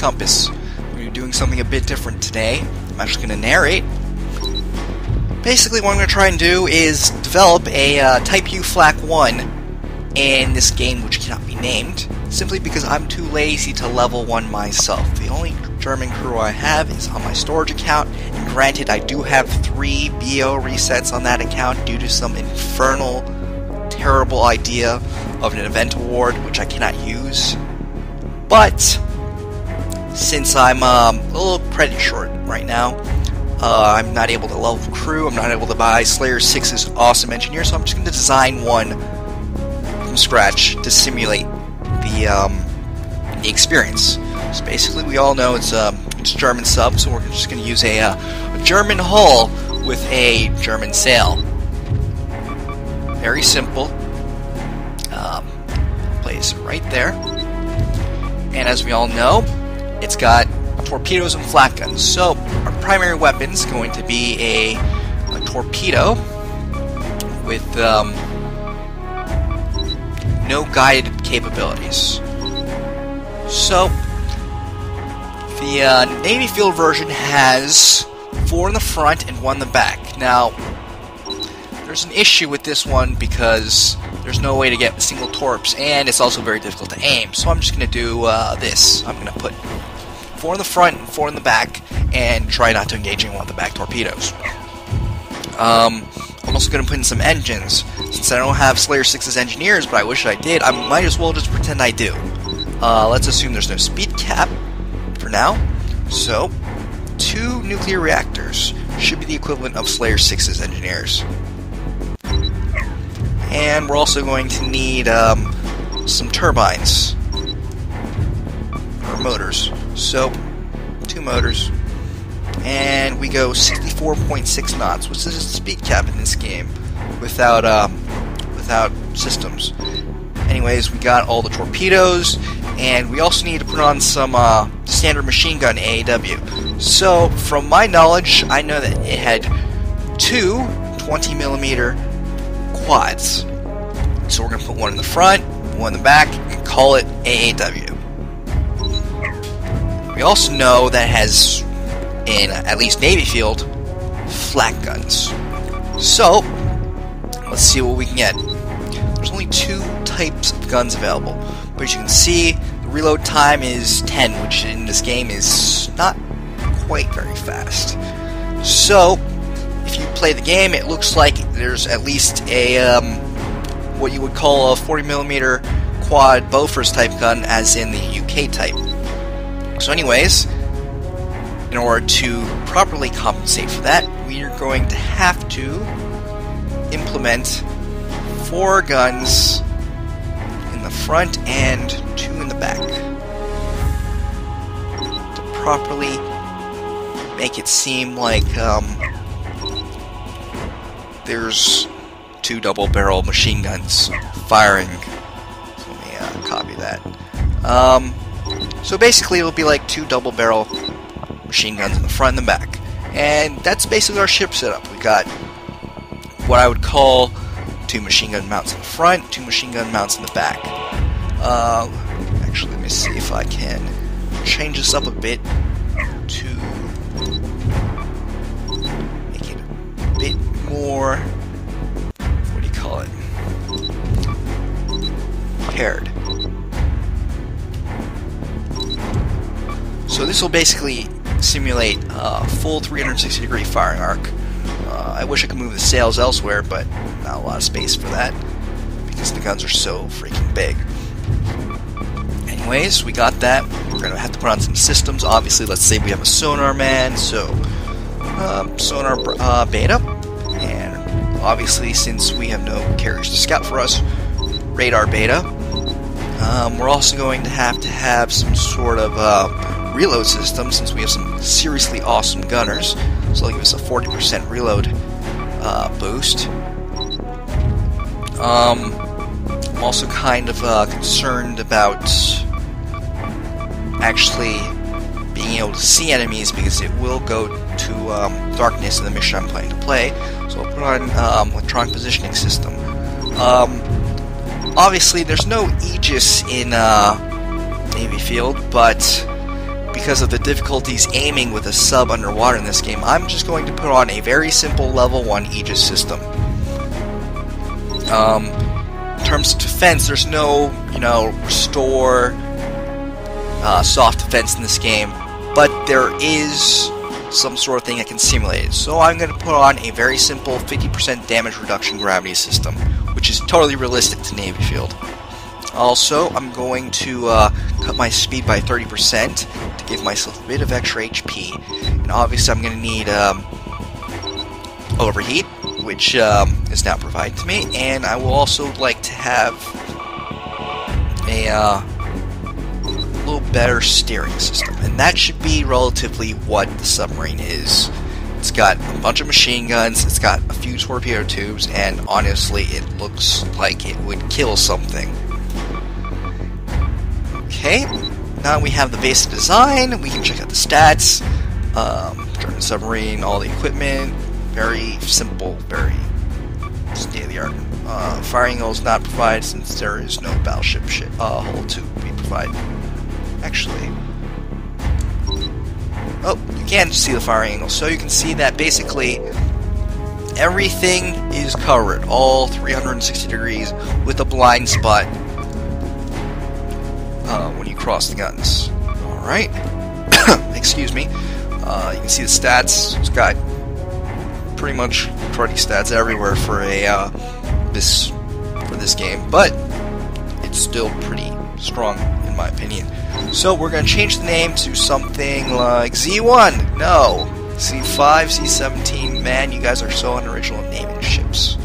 compass. We're doing something a bit different today. I'm actually going to narrate. Basically, what I'm going to try and do is develop a Type U-Flak 1 in this game, which cannot be named, simply because I'm too lazy to level 1 myself. The only German crew I have is on my storage account, and granted, I do have 3 BO resets on that account due to some infernal, terrible idea of an event award, which I cannot use. But since I'm a little credit short right now, I'm not able to level crew, I'm not able to buy Slayer 6's awesome engineer, so I'm just going to design one from scratch to simulate the experience. So basically, we all know it's German sub, so we're just going to use a German hull with a German sail. Very simple. Place right there. And as we all know, it's got torpedoes and flak guns. So our primary weapon is going to be a torpedo with no guided capabilities. So the NavyField version has 4 in the front and 1 in the back. Now there's an issue with this one because there's no way to get single torps, and it's also very difficult to aim. So I'm just going to do this. I'm going to put 4 in the front and 4 in the back, and try not to engage in one of the back torpedoes. I'm also going to put in some engines. Since I don't have Slayer 6's engineers, but I wish I did, I might as well just pretend I do. Let's assume there's no speed cap for now. So, 2 nuclear reactors should be the equivalent of Slayer 6's engineers. And we're also going to need some turbines, or motors. So, 2 motors, and we go 64.6 knots, which is the speed cap in this game, without systems. Anyways, we got all the torpedoes, and we also need to put on some standard machine gun AAW. So, from my knowledge, I know that it had 2 20mm quads. So we're going to put 1 in the front, 1 in the back, and call it AAW. We also know that it has, in at least NavyField, flak guns. So, let's see what we can get. There's only 2 types of guns available, but as you can see, the reload time is 10, which in this game is not quite very fast. So, if you play the game, it looks like there's at least a what you would call a 40mm quad Bofors type gun, as in the UK type. So anyways, in order to properly compensate for that, we are going to have to implement 4 guns in the front and 2 in the back to properly make it seem like there's 2 double-barrel machine guns firing. So let me copy that. So basically, it'll be like 2 double-barrel machine guns in the front and the back, and that's basically our ship setup. We got what I would call 2 machine gun mounts in the front, 2 machine gun mounts in the back. Actually, let me see if I can change this up a bit to make it a bit more, what do you call it, paired. So this will basically simulate a full 360-degree firing arc. I wish I could move the sails elsewhere, but not a lot of space for that because the guns are so freaking big. Anyways, we got that. We're going to have to put on some systems. Obviously, let's say we have a sonar man, so sonar beta, and obviously since we have no carriers to scout for us, radar beta. We're also going to have some sort of reload system, since we have some seriously awesome gunners, so they'll give us a 40% reload boost. I'm also kind of concerned about actually being able to see enemies, because it will go to darkness in the mission I'm planning to play, so I'll put on electronic positioning system. Obviously there's no Aegis in NavyField, but because of the difficulties aiming with a sub underwater in this game, I'm just going to put on a very simple level 1 Aegis system. In terms of defense, there's no, restore, soft defense in this game, but there is some sort of thing that can simulate it. So I'm going to put on a very simple 50% damage reduction gravity system, which is totally realistic to NavyField. Also, I'm going to cut my speed by 30% to give myself a bit of extra HP. And obviously I'm going to need overheat, which is now provided to me. And I will also like to have a little better steering system. And that should be relatively what the submarine is. It's got a bunch of machine guns, it's got a few torpedo tubes, and honestly it looks like it would kill something. Okay, now we have the basic design. We can check out the stats, German submarine, all the equipment, very simple, very state-of-the-art. Firing angle is not provided since there is no battleship hull to be provided. Actually, oh, you can see the firing angle, so you can see that basically everything is covered, all 360 degrees, with a blind spot when you cross the guns. Alright. Excuse me. You can see the stats. It's got pretty much cruddy stats everywhere for a this game, but it's still pretty strong in my opinion. So we're going to change the name to something like Z1. No, Z5, Z17. Man, you guys are so unoriginal in naming ships.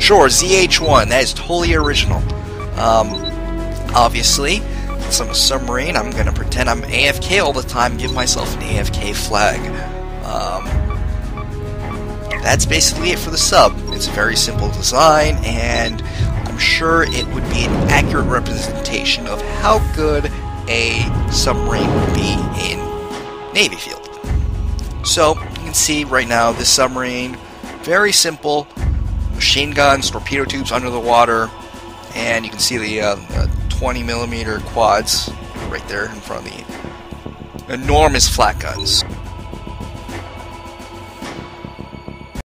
Sure, ZH1. That is totally original. Obviously, since I'm a submarine, I'm going to pretend I'm AFK all the time, give myself an AFK flag. That's basically it for the sub. It's a very simple design, and I'm sure it would be an accurate representation of how good a submarine would be in NavyField. So, you can see right now, this submarine, very simple, machine guns, torpedo tubes under the water, and you can see the 20mm quads right there in front of the enormous flat guns.